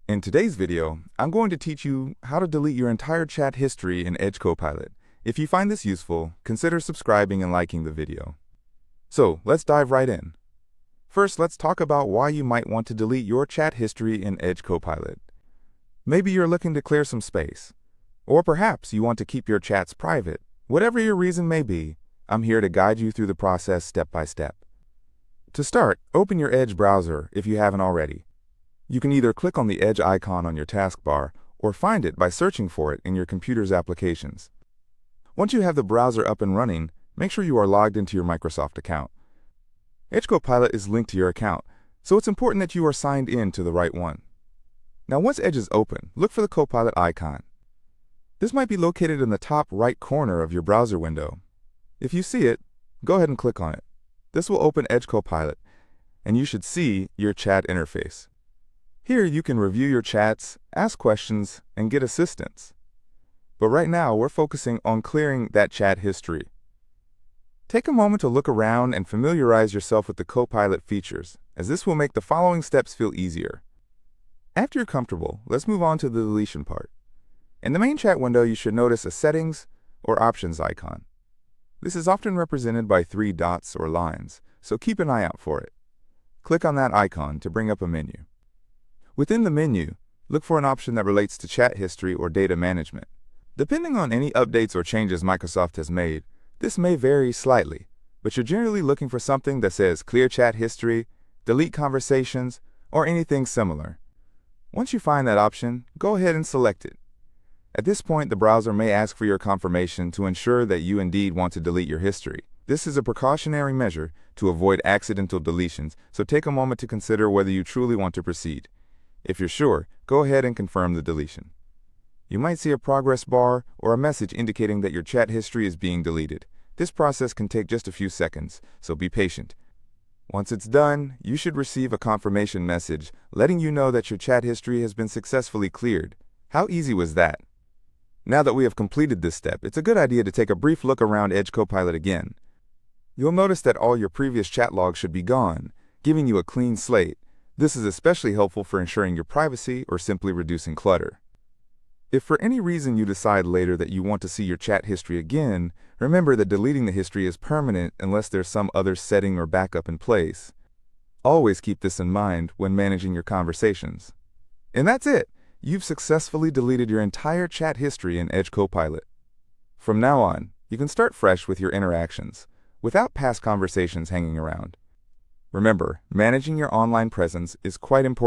In today's video, I'm going to teach you how to delete your entire chat history in Edge Copilot. If you find this useful, consider subscribing and liking the video. So, let's dive right in. First, let's talk about why you might want to delete your chat history in Edge Copilot. Maybe you're looking to clear some space. Or perhaps you want to keep your chats private. Whatever your reason may be, I'm here to guide you through the process step by step. To start, open your Edge browser if you haven't already. You can either click on the Edge icon on your taskbar or find it by searching for it in your computer's applications. Once you have the browser up and running, make sure you are logged into your Microsoft account. Edge Copilot is linked to your account, so it's important that you are signed in to the right one. Now once Edge is open, look for the Copilot icon. This might be located in the top right corner of your browser window. If you see it, go ahead and click on it. This will open Edge Copilot, and you should see your chat interface. Here you can review your chats, ask questions, and get assistance. But right now we're focusing on clearing that chat history. Take a moment to look around and familiarize yourself with the Copilot features, as this will make the following steps feel easier. After you're comfortable, let's move on to the deletion part. In the main chat window, you should notice a Settings or Options icon. This is often represented by 3 dots or lines, so keep an eye out for it. Click on that icon to bring up a menu. Within the menu, look for an option that relates to chat history or data management. Depending on any updates or changes Microsoft has made, this may vary slightly, but you're generally looking for something that says Clear Chat History, Delete Conversations, or anything similar. Once you find that option, go ahead and select it. At this point, the browser may ask for your confirmation to ensure that you indeed want to delete your history. This is a precautionary measure to avoid accidental deletions, so take a moment to consider whether you truly want to proceed. If you're sure, go ahead and confirm the deletion. You might see a progress bar or a message indicating that your chat history is being deleted. This process can take just a few seconds, so be patient. Once it's done, you should receive a confirmation message letting you know that your chat history has been successfully cleared. How easy was that? Now that we have completed this step, it's a good idea to take a brief look around Edge Copilot again. You'll notice that all your previous chat logs should be gone, giving you a clean slate. This is especially helpful for ensuring your privacy or simply reducing clutter. If for any reason you decide later that you want to see your chat history again, remember that deleting the history is permanent unless there's some other setting or backup in place. Always keep this in mind when managing your conversations. And that's it! You've successfully deleted your entire chat history in Edge Copilot. From now on, you can start fresh with your interactions, without past conversations hanging around. Remember, managing your online presence is quite important.